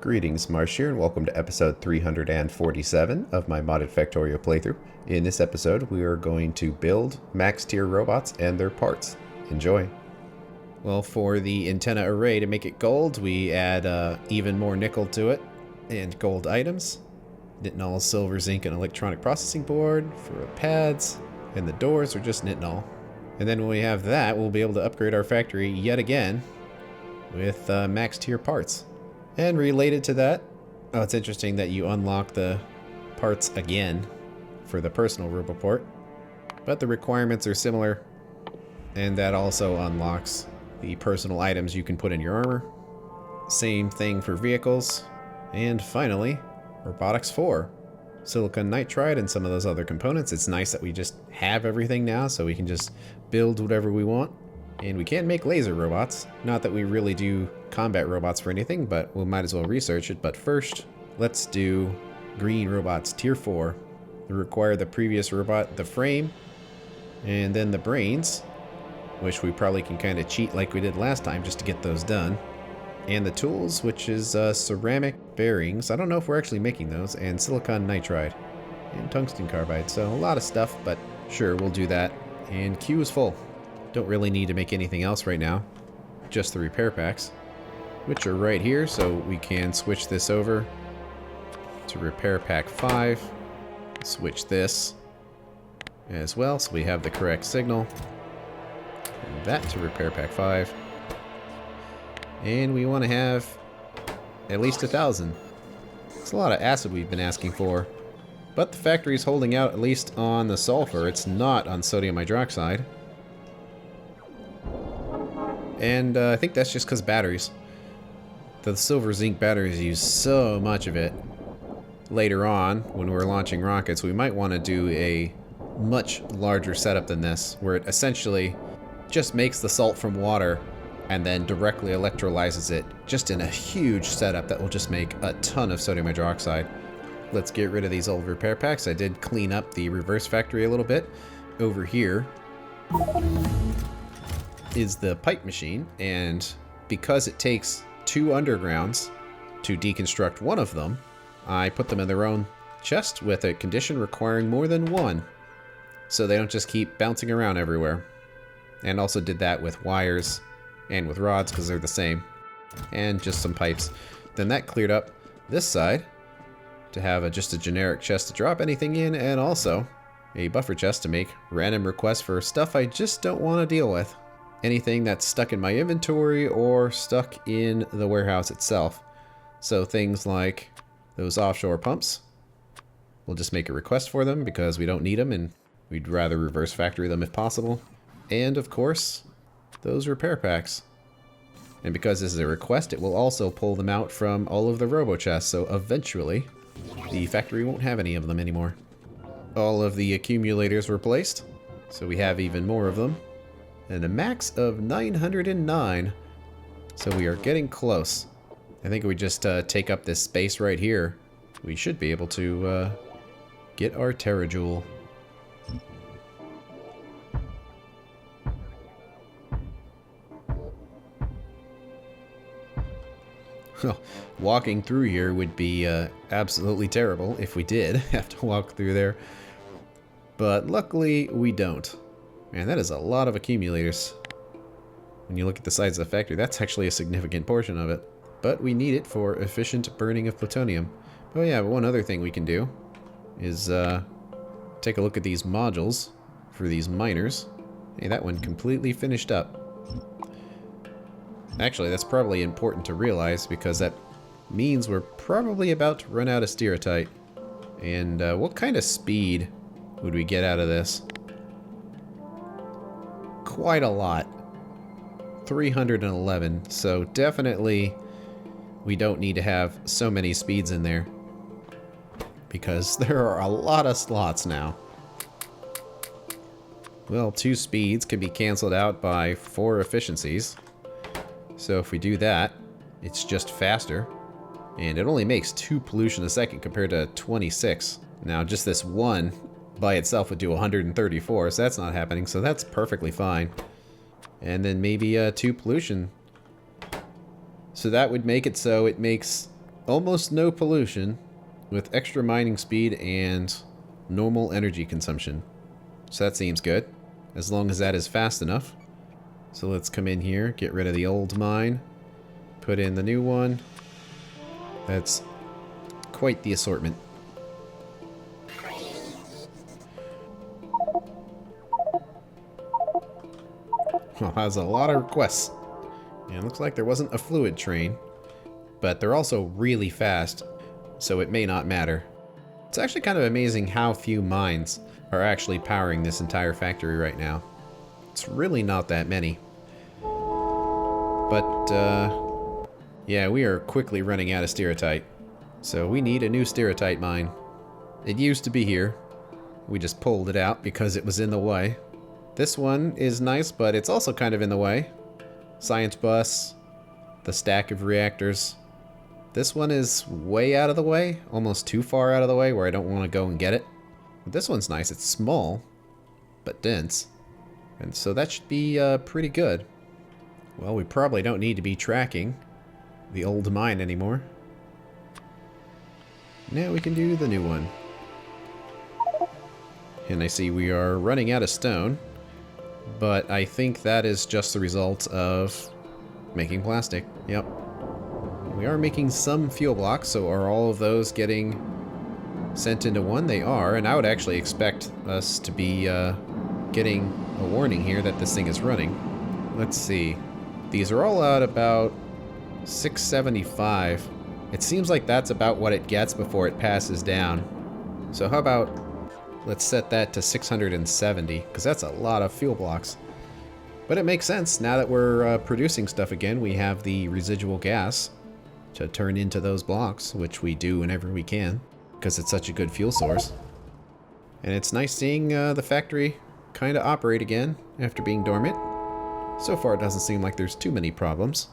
Greetings, Marsh here, and welcome to episode 347 of my modded Factorio playthrough. In this episode, we are going to build max tier robots and their parts. Enjoy! Well, for the antenna array, to make it gold, we add even more nickel to it, and gold items. Nitinol, silver, zinc, and electronic processing board for pads, and the doors are just nitinol. And then when we have that, we'll be able to upgrade our factory yet again with max tier parts. And related to that, it's interesting that you unlock the parts again for the personal roboport, but the requirements are similar, and that also unlocks the personal items you can put in your armor. Same thing for vehicles. And finally, robotics 4. Silicon nitride and some of those other components. It's nice that we just have everything now, so we can just build whatever we want. And we can make laser robots. Not that we really do combat robots for anything, but we might as well research it. But first, let's do green robots tier 4. They require the previous robot, the frame, and then the brains, which we probably can kind of cheat like we did last time just to get those done. And the tools, which is ceramic bearings. I don't know if we're actually making those. And silicon nitride and tungsten carbide. So a lot of stuff, but sure, we'll do that. And queue is full. Don't really need to make anything else right now. Just the repair packs, which are right here. So we can switch this over to repair pack 5. Switch this as well, so we have the correct signal. And that to repair pack 5. And we want to have at least 1,000. It's a lot of acid we've been asking for. But the factory's holding out at least on the sulfur. It's not on sodium hydroxide. And I think that's just because batteries. The silver zinc batteries use so much of it. Later on, when we're launching rockets, we might want to do a much larger setup than this, where it essentially just makes the salt from water and then directly electrolyzes it just in a huge setup that will just make a ton of sodium hydroxide. Let's get rid of these old repair packs. I did clean up the reverse factory a little bit. Over here is the pipe machine, and because it takes 2 undergrounds to deconstruct one of them, I put them in their own chest with a condition requiring more than 1, so they don't just keep bouncing around everywhere. And also did that with wires and with rods because they're the same, and just some pipes. Then that cleared up this side to have just a generic chest to drop anything in, and also a buffer chest to make random requests for stuff I just don't want to deal with. Anything that's stuck in my inventory or stuck in the warehouse itself. So things like those offshore pumps, we'll just make a request for them because we don't need them and we'd rather reverse factory them if possible. And of course, those repair packs. And because this is a request, it will also pull them out from all of the robo chests, so eventually the factory won't have any of them anymore. All of the accumulators were placed, so we have even more of them. And a max of 909. So we are getting close. I think we just take up this space right here. We should be able to get our terajoule. Walking through here would be absolutely terrible if we did have to walk through there. But luckily we don't. Man, that is a lot of accumulators. When you look at the size of the factory, that's actually a significant portion of it. But we need it for efficient burning of plutonium. Oh yeah, but one other thing we can do is take a look at these modules for these miners. Hey, that one completely finished up. Actually, that's probably important to realize because that means we're probably about to run out of stereotype. And what kind of speed would we get out of this? Quite a lot. 311. So definitely we don't need to have so many speeds in there, because there are a lot of slots now. Well, 2 speeds can be canceled out by 4 efficiencies. So if we do that, it's just faster. And it only makes 2 pollution a second compared to 26. Now just this one by itself would do 134, so that's not happening, so that's perfectly fine. And then maybe 2 pollution. So that would make it so it makes almost no pollution with extra mining speed and normal energy consumption. So that seems good, as long as that is fast enough. So let's come in here, get rid of the old mine, put in the new one. That's quite the assortment. Well, that's a lot of requests. And it looks like there wasn't a fluid train, but they're also really fast, so it may not matter. It's actually kind of amazing how few mines are actually powering this entire factory right now. It's really not that many. But, yeah, we are quickly running out of stereotype. So we need a new stereotype mine. It used to be here. We just pulled it out because it was in the way. This one is nice, but it's also kind of in the way. Science bus, the stack of reactors. This one is way out of the way, almost too far out of the way where I don't want to go and get it. But this one's nice. It's small, but dense. And so that should be pretty good. Well, we probably don't need to be tracking the old mine anymore. Now we can do the new one. And I see we are running out of stone, but I think that is just the result of making plastic. Yep. We are making some fuel blocks, so are all of those getting sent into one? They are, and I would actually expect us to be getting a warning here that this thing is running. Let's see. These are all at about 675. It seems like that's about what it gets before it passes down. So how about let's set that to 670, because that's a lot of fuel blocks. But it makes sense. Now that we're producing stuff again, we have the residual gas to turn into those blocks, which we do whenever we can, because it's such a good fuel source. And it's nice seeing the factory kind of operate again after being dormant. So far it doesn't seem like there's too many problems.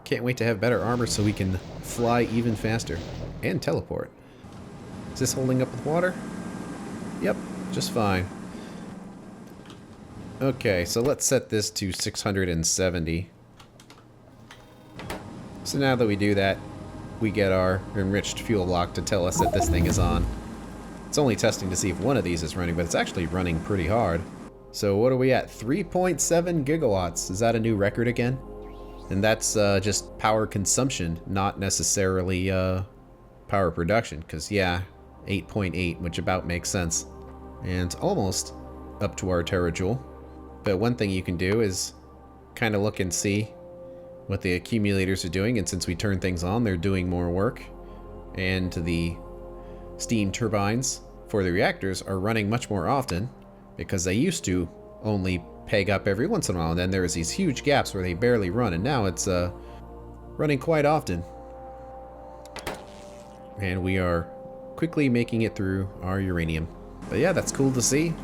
Can't wait to have better armor so we can fly even faster and teleport. Is this holding up with water? Yep, just fine. Okay, so let's set this to 670. So now that we do that, we get our enriched fuel block to tell us that this thing is on. It's only testing to see if one of these is running, but it's actually running pretty hard. So what are we at? 3.7 gigawatts. Is that a new record again? And that's just power consumption, not necessarily power production, because yeah, 8.8, which about makes sense. And almost up to our terajoule. But one thing you can do is kind of look and see what the accumulators are doing, and since we turn things on, they're doing more work. And the steam turbines for the reactors are running much more often, because they used to only peg up every once in a while, and then there was these huge gaps where they barely run, and now it's running quite often. And we are quickly making it through our uranium. But yeah, that's cool to see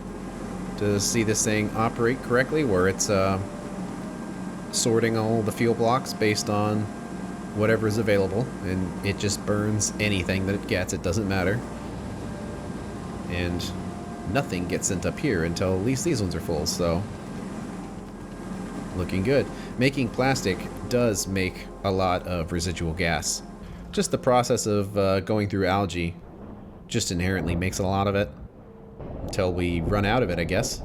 this thing operate correctly, where it's sorting all the fuel blocks based on whatever is available, and it just burns anything that it gets. It doesn't matter. And nothing gets sent up here until at least these ones are full, so looking good. Making plastic does make a lot of residual gas. Just the process of going through algae just inherently makes a lot of it until we run out of it, I guess.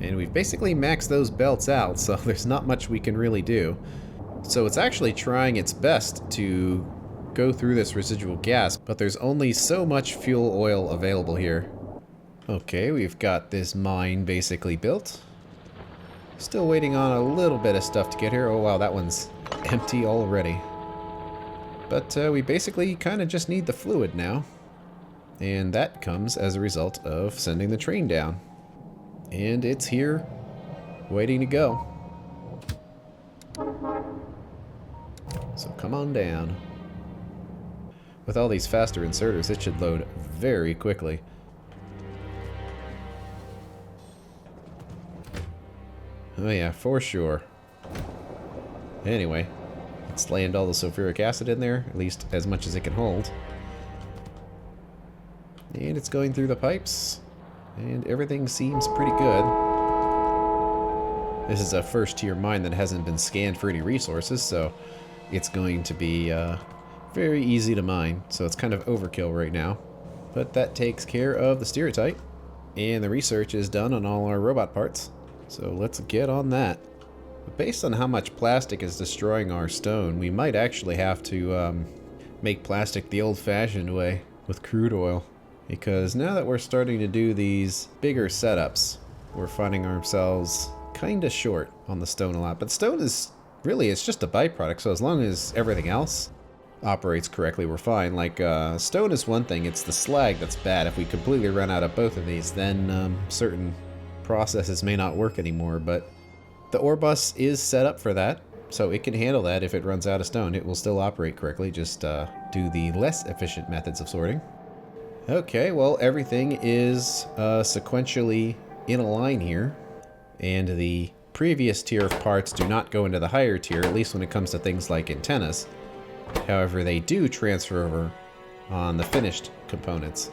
And we've basically maxed those belts out, so there's not much we can really do. So it's actually trying its best to go through this residual gas, but there's only so much fuel oil available here. Okay, we've got this mine basically built. Still waiting on a little bit of stuff to get here. Oh wow, that one's empty already. But we basically kind of just need the fluid now. And that comes as a result of sending the train down. And it's here, waiting to go. So come on down. With all these faster inserters, it should load very quickly. Oh yeah, for sure. Anyway, let's land all the sulfuric acid in there, at least as much as it can hold. And it's going through the pipes, and everything seems pretty good. This is a first tier mine that hasn't been scanned for any resources, so it's going to be very easy to mine, so it's kind of overkill right now. But that takes care of the stereotype, and the research is done on all our robot parts. So let's get on that. But based on how much plastic is destroying our stone, we might actually have to make plastic the old-fashioned way with crude oil. Because now that we're starting to do these bigger setups, we're finding ourselves kind of short on the stone a lot. But stone is really, it's just a byproduct, so as long as everything else operates correctly, we're fine. Like, stone is one thing, it's the slag that's bad. If we completely run out of both of these, then certain processes may not work anymore. But the ore bus is set up for that, so it can handle that. If it runs out of stone, it will still operate correctly, just do the less efficient methods of sorting. Okay, well, everything is sequentially in a line here, and the previous tier of parts do not go into the higher tier, at least when it comes to things like antennas. However, they do transfer over on the finished components.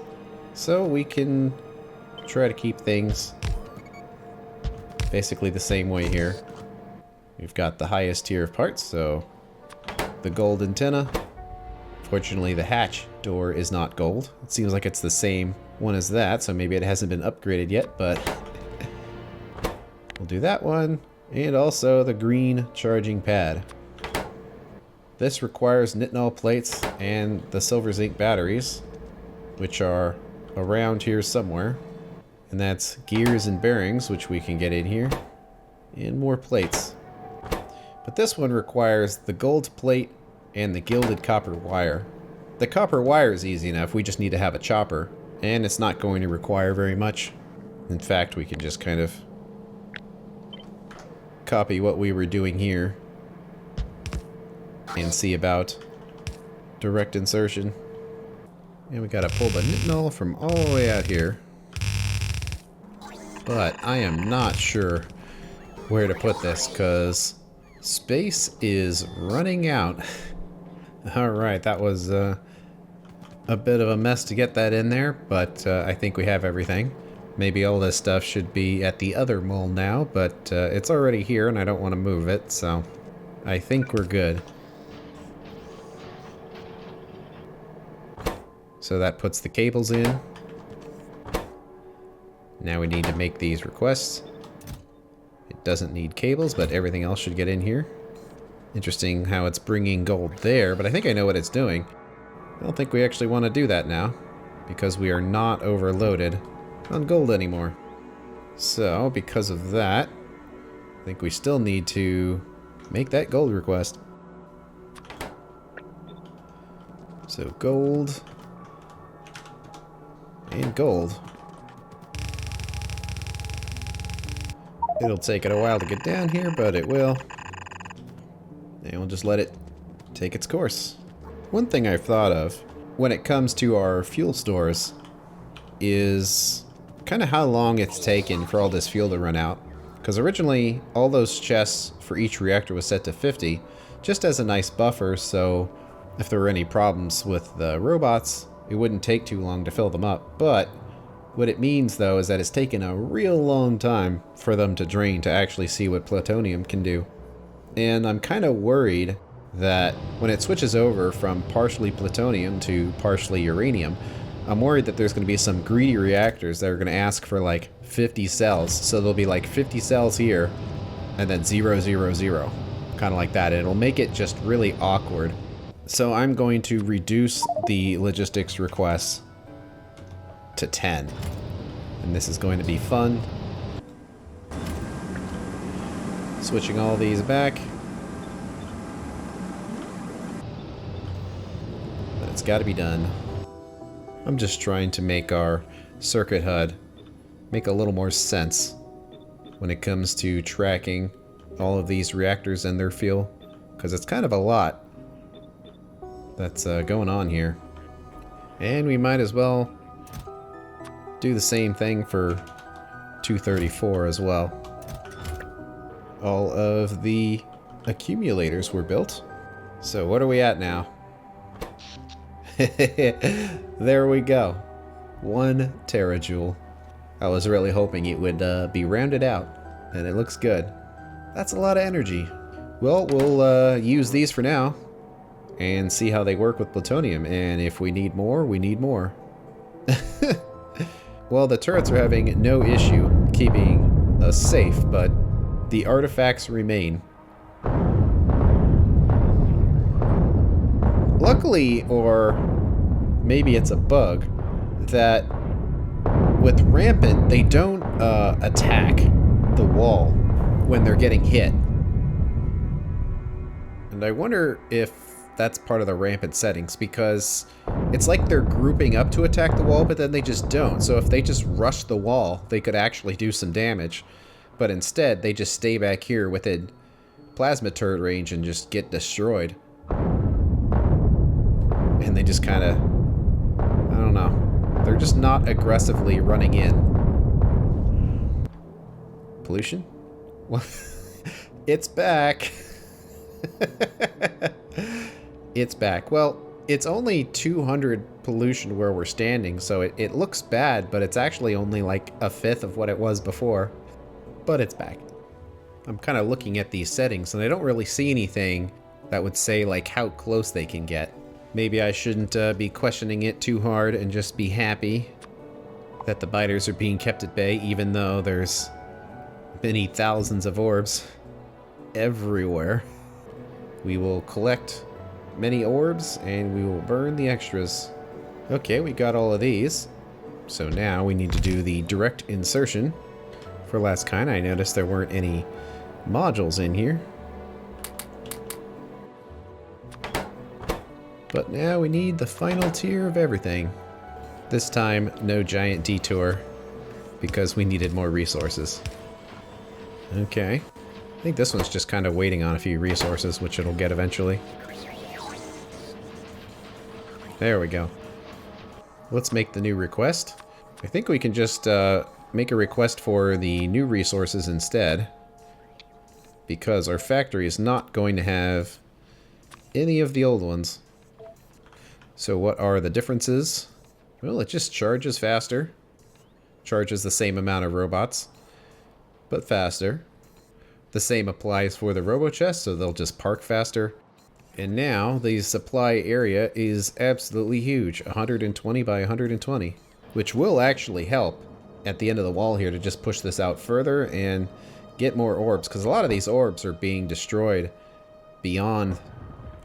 So we can try to keep things basically the same way here. We've got the highest tier of parts, so the gold antenna. Fortunately, the hatch door is not gold. It seems like it's the same one as that, so maybe it hasn't been upgraded yet, but we'll do that one. And also the green charging pad. This requires nitinol plates and the silver zinc batteries, which are around here somewhere. And that's gears and bearings, which we can get in here. And more plates. But this one requires the gold plate and the gilded copper wire. The copper wire is easy enough, we just need to have a chopper, and it's not going to require very much. In fact, we can just kind of copy what we were doing here and see about direct insertion. And we gotta pull the nitinol from all the way out here. But I am not sure where to put this, because space is running out. Alright, that was a bit of a mess to get that in there, but I think we have everything. Maybe all this stuff should be at the other mole now, but it's already here and I don't want to move it, so I think we're good. So that puts the cables in. Now we need to make these requests. It doesn't need cables, but everything else should get in here. Interesting how it's bringing gold there, but I think I know what it's doing. I don't think we actually want to do that now, because we are not overloaded on gold anymore. So, because of that, I think we still need to make that gold request. So gold and gold. It'll take it a while to get down here, but it will. And we'll just let it take its course. One thing I've thought of when it comes to our fuel stores is kind of how long it's taken for all this fuel to run out. Because originally, all those chests for each reactor was set to 50, just as a nice buffer, so if there were any problems with the robots, it wouldn't take too long to fill them up. But what it means, though, is that it's taken a real long time for them to drain to actually see what plutonium can do. And I'm kind of worried that when it switches over from partially plutonium to partially uranium, I'm worried that there's going to be some greedy reactors that are going to ask for like 50 cells. So there'll be like 50 cells here and then 0, 0, 0. Kind of like that. And it'll make it just really awkward. So I'm going to reduce the logistics requests to 10. And this is going to be fun. Switching all these back. But it's got to be done. I'm just trying to make our circuit HUD make a little more sense when it comes to tracking all of these reactors and their fuel, because it's kind of a lot that's going on here. And we might as well do the same thing for 234 as well. All of the accumulators were built. So what are we at now? There we go. 1 terajoule. I was really hoping it would be rounded out, and it looks good. That's a lot of energy. Well, we'll use these for now. and see how they work with plutonium. And if we need more, we need more. Well, the turrets are having no issue keeping us safe, but the artifacts remain. Luckily, or maybe it's a bug, that with rampant, they don't attack the wall when they're getting hit. And I wonder if that's part of the rampant settings, because it's like they're grouping up to attack the wall, but then they just don't. So if they just rush the wall, they could actually do some damage. But instead, they just stay back here within plasma turret range and just get destroyed. And they just kind of, I don't know, they're just not aggressively running in. Pollution? Well, it's back. It's back. Well, it's only 200 pollution where we're standing, so it looks bad, but it's actually only like a fifth of what it was before. But it's back. I'm kind of looking at these settings, and I don't really see anything that would say like how close they can get. Maybe I shouldn't be questioning it too hard and just be happy that the biters are being kept at bay, even though there's many thousands of orbs everywhere. We will collect many orbs and we will burn the extras. Okay, we got all of these. So now we need to do the direct insertion for last kind. I noticed there weren't any modules in here. But now we need the final tier of everything. This time, no giant detour, because we needed more resources. Okay. I think this one's just kind of waiting on a few resources, which it'll get eventually. There we go. Let's make the new request. I think we can just make a request for the new resources instead, because our factory is not going to have any of the old ones. So what are the differences? Well, it just charges faster. Charges the same amount of robots, but faster. The same applies for the robo chests, so they'll just park faster. And now the supply area is absolutely huge, 120 by 120, which will actually help at the end of the wall here to just push this out further and get more orbs, because a lot of these orbs are being destroyed beyond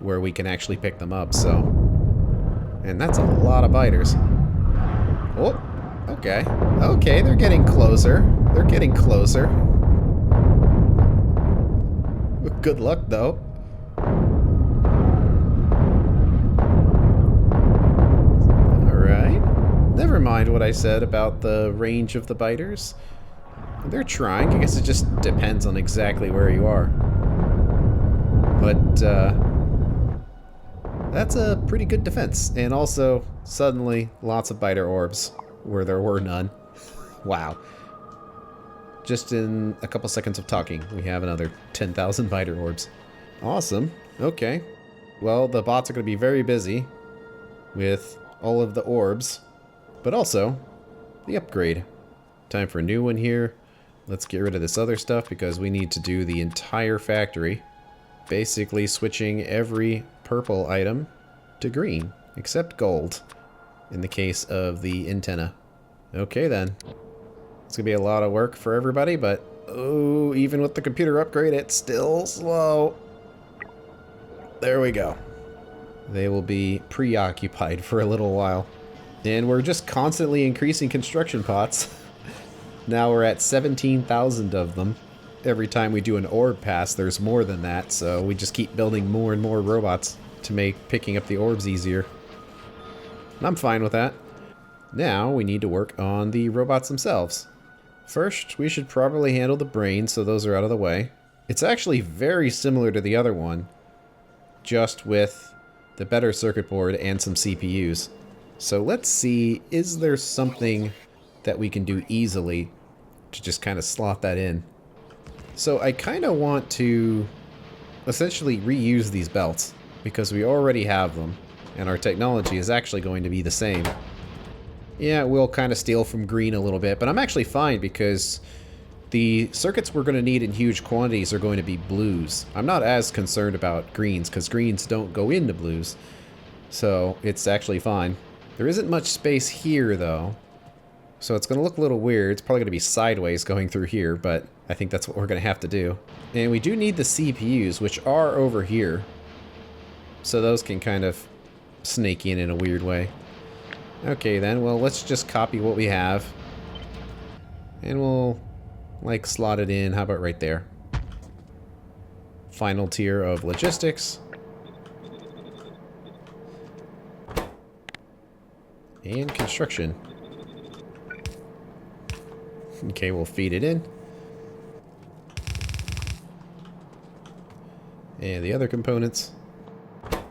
where we can actually pick them up, so. And that's a lot of biters. Oh, okay. Okay, they're getting closer. They're getting closer. Good luck, though. Alright. Never mind what I said about the range of the biters. They're trying. I guess it just depends on exactly where you are. But, that's a pretty good defense. And also, suddenly, lots of biter orbs where there were none. Wow. Just in a couple seconds of talking, we have another 10,000 biter orbs. Awesome. Okay. Well, the bots are going to be very busy with all of the orbs, but also the upgrade. Time for a new one here. Let's get rid of this other stuff because we need to do the entire factory. Basically switching every purple item to green, except gold, in the case of the antenna. Okay then. It's gonna be a lot of work for everybody, but oh, even with the computer upgrade, it's still slow. There we go. They will be preoccupied for a little while. And we're just constantly increasing construction pots. Now we're at 17,000 of them. Every time we do an orb pass, there's more than that, so we just keep building more and more robots to make picking up the orbs easier. And I'm fine with that. Now we need to work on the robots themselves. First, we should probably handle the brains, so those are out of the way. It's actually very similar to the other one, just with the better circuit board and some CPUs. So let's see, is there something that we can do easily to just kind of slot that in? So I kind of want to essentially reuse these belts because we already have them and our technology is actually going to be the same. Yeah, we'll kind of steal from green a little bit, but I'm actually fine because The circuits we're going to need in huge quantities are going to be blues. I'm not as concerned about greens, because greens don't go into blues. So it's actually fine. There isn't much space here, though. So it's going to look a little weird. It's probably going to be sideways going through here, but I think that's what we're going to have to do. And we do need the CPUs, which are over here. So those can kind of snake in a weird way. Okay then, well, let's just copy what we have. And we'll, like, slot it in. How about right there? Final tier of logistics. And construction. Okay, we'll feed it in. And the other components.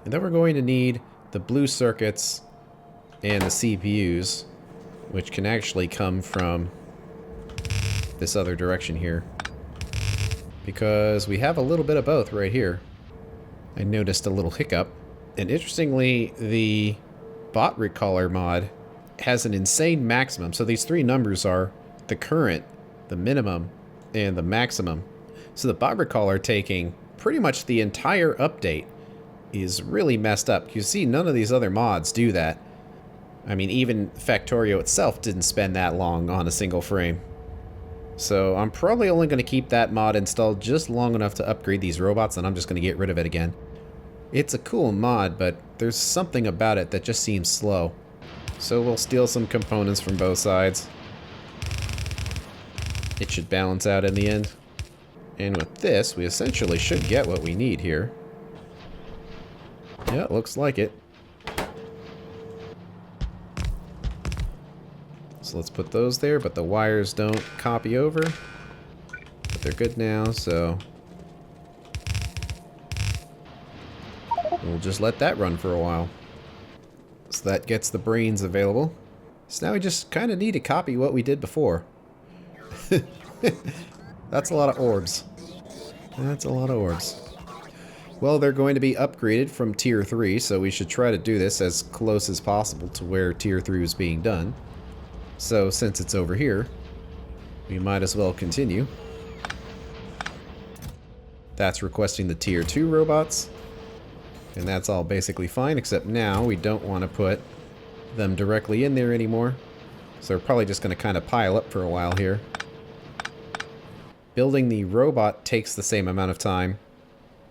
And then we're going to need the blue circuits and the CPUs, which can actually come from this other direction here. Because we have a little bit of both right here. I noticed a little hiccup. And interestingly, the bot recaller mod has an insane maximum. So these three numbers are the current, the minimum, and the maximum. So the bot recaller taking pretty much the entire update is really messed up. You see, none of these other mods do that. I mean, even Factorio itself didn't spend that long on a single frame. So I'm probably only going to keep that mod installed just long enough to upgrade these robots, and I'm just going to get rid of it again. It's a cool mod, but there's something about it that just seems slow. So we'll steal some components from both sides. It should balance out in the end. And with this, we essentially should get what we need here. Yeah, it looks like it. So let's put those there, but the wires don't copy over. But they're good now, so we'll just let that run for a while. So that gets the brains available. So now we just kind of need to copy what we did before. That's a lot of orbs. That's a lot of orbs. Well, they're going to be upgraded from Tier 3, so we should try to do this as close as possible to where Tier 3 is being done. So, since it's over here, we might as well continue. That's requesting the Tier 2 robots. And that's all basically fine, except now we don't want to put them directly in there anymore. So they're probably just going to kind of pile up for a while here. Building the robot takes the same amount of time.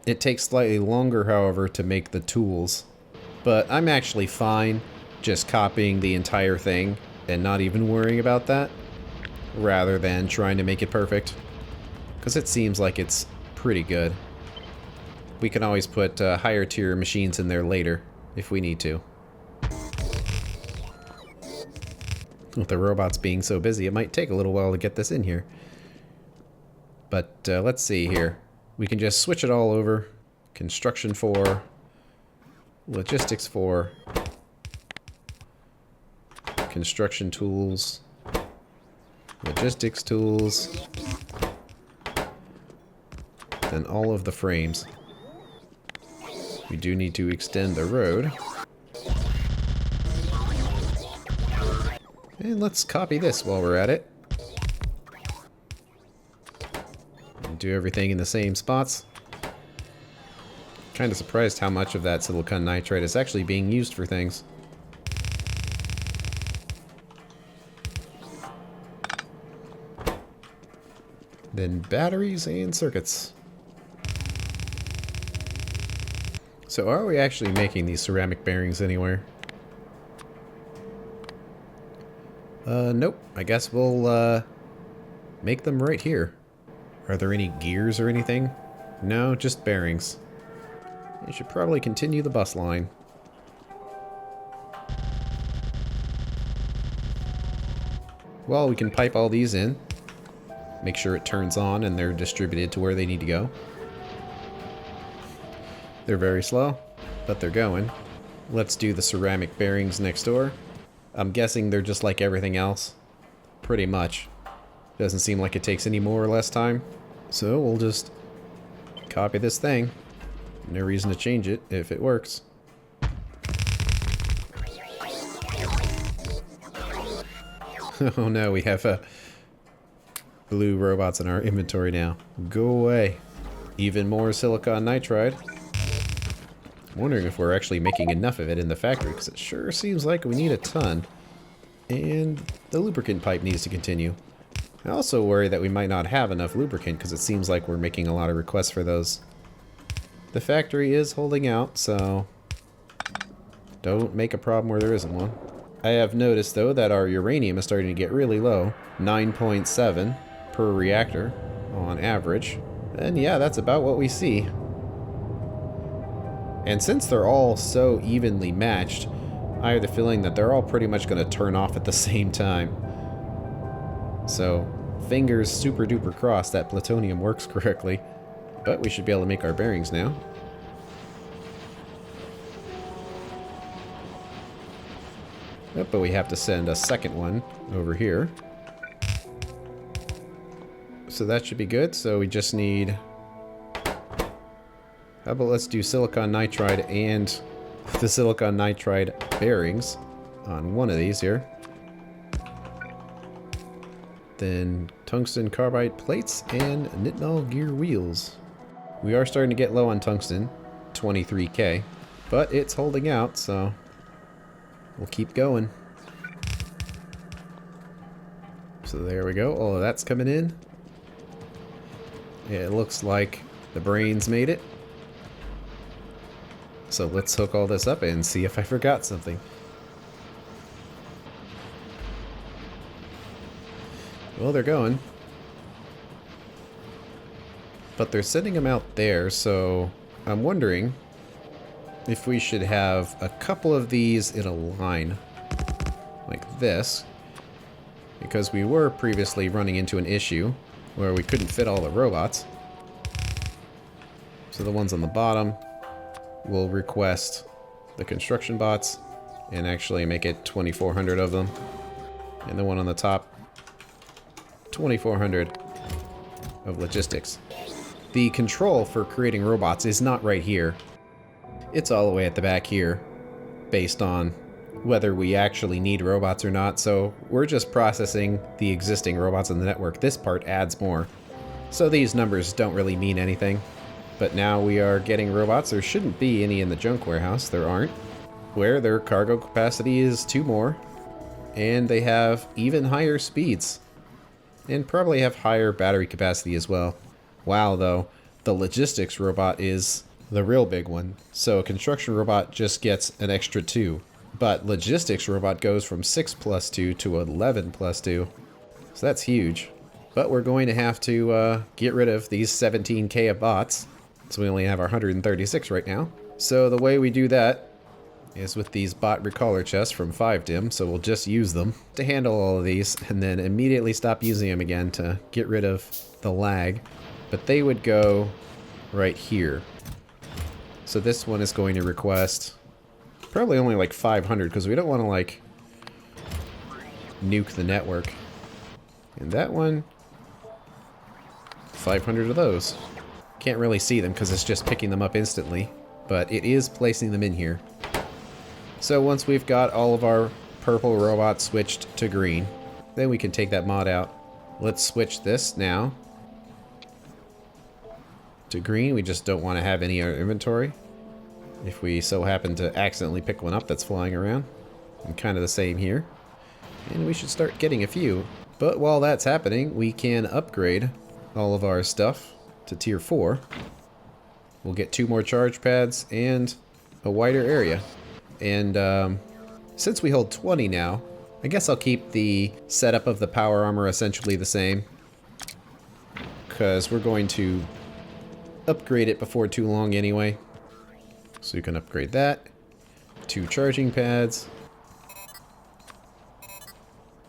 It takes slightly longer, however, to make the tools. But I'm actually fine just copying the entire thing and not even worrying about that, rather than trying to make it perfect. Because it seems like it's pretty good. We can always put higher tier machines in there later, if we need to. With the robots being so busy, it might take a little while to get this in here. But let's see here. We can just switch it all over. Construction 4. Logistics 4. Construction tools. Logistics tools. Then all of the frames. We do need to extend the road. And let's copy this while we're at it. And do everything in the same spots. Kind of surprised how much of that silicon nitride is actually being used for things. Then batteries and circuits. So are we actually making these ceramic bearings anywhere? Nope. I guess we'll make them right here. Are there any gears or anything? No, just bearings. You should probably continue the bus line. Well, we can pipe all these in. Make sure it turns on and they're distributed to where they need to go. They're very slow, but they're going. Let's do the ceramic bearings next door. I'm guessing they're just like everything else. Pretty much. Doesn't seem like it takes any more or less time. So we'll just copy this thing. No reason to change it if it works. Oh no, we have blue robots in our inventory now. Go away. Even more silicon nitride. I'm wondering if we're actually making enough of it in the factory, because it sure seems like we need a ton. And the lubricant pipe needs to continue. I also worry that we might not have enough lubricant, because it seems like we're making a lot of requests for those. The factory is holding out, so don't make a problem where there isn't one. I have noticed, though, that our uranium is starting to get really low. 9.7 per reactor on average. And yeah, that's about what we see. And since they're all so evenly matched, I have the feeling that they're all pretty much going to turn off at the same time. So, fingers super duper crossed that plutonium works correctly. But we should be able to make our bearings now. Oh, but we have to send a second one over here. So that should be good. So we just need... How about let's do silicon nitride and the silicon nitride bearings on one of these here. Then tungsten carbide plates and nitinol gear wheels. We are starting to get low on tungsten, 23k, but it's holding out, so we'll keep going. So there we go, all of that's coming in. Yeah, it looks like the brains made it. So let's hook all this up and see if I forgot something. Well, they're going. But they're sending them out there, so I'm wondering if we should have a couple of these in a line like this, because we were previously running into an issue where we couldn't fit all the robots. So the ones on the bottom will request the construction bots and actually make it 2,400 of them. And the one on the top, 2,400 of logistics. The control for creating robots is not right here. It's all the way at the back here, based on whether we actually need robots or not. So we're just processing the existing robots in the network. This part adds more. So these numbers don't really mean anything. But now we are getting robots. There shouldn't be any in the junk warehouse. There aren't. Where their cargo capacity is 2 more. And they have even higher speeds. And probably have higher battery capacity as well. Wow, though. The logistics robot is the real big one. So a construction robot just gets an extra 2. But logistics robot goes from 6 plus 2 to 11 plus 2. So that's huge. But we're going to have to get rid of these 17k of bots. So we only have our 136 right now. So the way we do that is with these bot recaller chests from 5dim. So we'll just use them to handle all of these and then immediately stop using them again to get rid of the lag. But they would go right here. So this one is going to request probably only like 500 because we don't want to like nuke the network. And that one, 500 of those. Can't really see them because it's just picking them up instantly, but it is placing them in here. So once we've got all of our purple robots switched to green, then we can take that mod out. Let's switch this now to green. We just don't want to have any in our inventory. If we so happen to accidentally pick one up that's flying around. And kind of the same here. And we should start getting a few. But while that's happening, we can upgrade all of our stuff to tier 4. We'll get 2 more charge pads and a wider area. And since we hold 20 now, I guess I'll keep the setup of the power armor essentially the same. Because we're going to upgrade it before too long anyway. So you can upgrade that. 2 charging pads.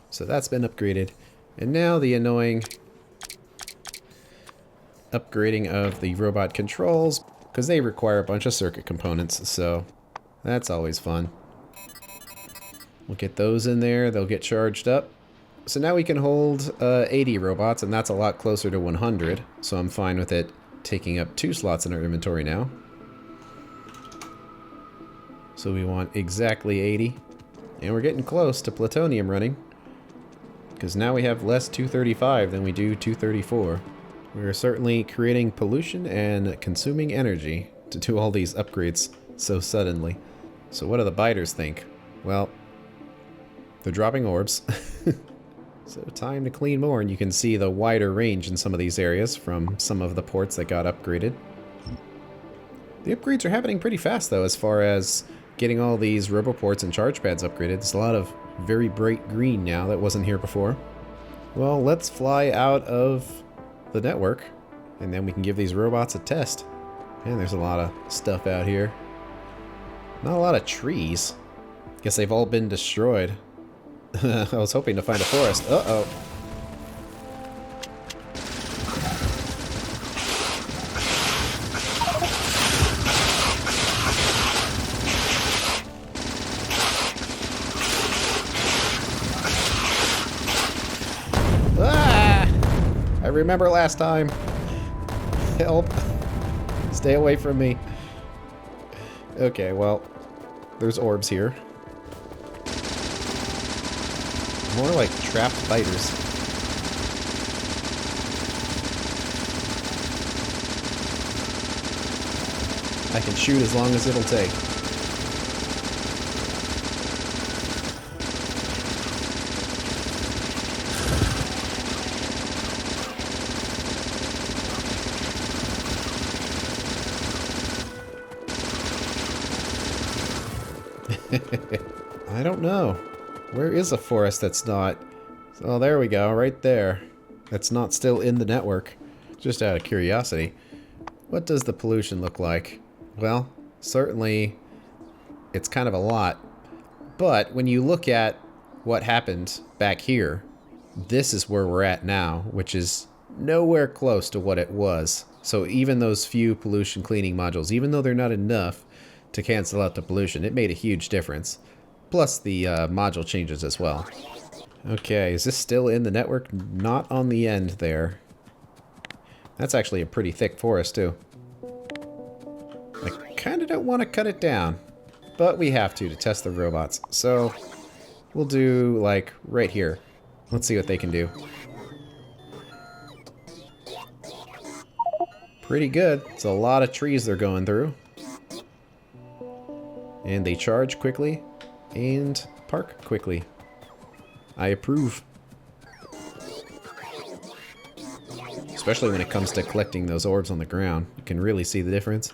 So that's been upgraded. And now the annoying upgrading of the robot controls, because they require a bunch of circuit components, so that's always fun. We'll get those in there, they'll get charged up. So now we can hold 80 robots, and that's a lot closer to 100, so I'm fine with it taking up 2 slots in our inventory now. So we want exactly 80, and we're getting close to plutonium running. because now we have less 235 than we do 234. We are certainly creating pollution and consuming energy to do all these upgrades so suddenly. So what do the biters think? Well, they're dropping orbs. So time to clean more, and you can see the wider range in some of these areas from some of the ports that got upgraded. The upgrades are happening pretty fast though, as far as getting all these roboports and charge pads upgraded. There's a lot of very bright green now that wasn't here before. Well, let's fly out of the network, and then we can give these robots a test. Man, there's a lot of stuff out here. Not a lot of trees. Guess they've all been destroyed. I was hoping to find a forest. Uh-oh. Ah! I remember last time. Help. Stay away from me. Okay, well, there's orbs here. More like trapped biters. I can shoot as long as it'll take. I don't know. Where is a forest that's not... Oh, there we go, right there. That's not still in the network. Just out of curiosity. What does the pollution look like? Well, certainly it's kind of a lot. But when you look at what happened back here, this is where we're at now, which is nowhere close to what it was. So even those few pollution cleaning modules, even though they're not enough to cancel out the pollution, it made a huge difference. Plus the module changes as well. Okay, is this still in the network? Not on the end there. That's actually a pretty thick forest too. I kind of don't want to cut it down, but we have to test the robots. So we'll do like right here. Let's see what they can do. Pretty good. It's a lot of trees they're going through. And they charge quickly and park quickly. I approve. Especially when it comes to collecting those orbs on the ground. You can really see the difference.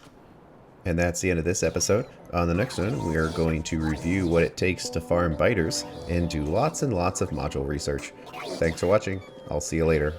And that's the end of this episode. On the next one, we are going to review what it takes to farm biters and do lots and lots of module research. Thanks for watching. I'll see you later.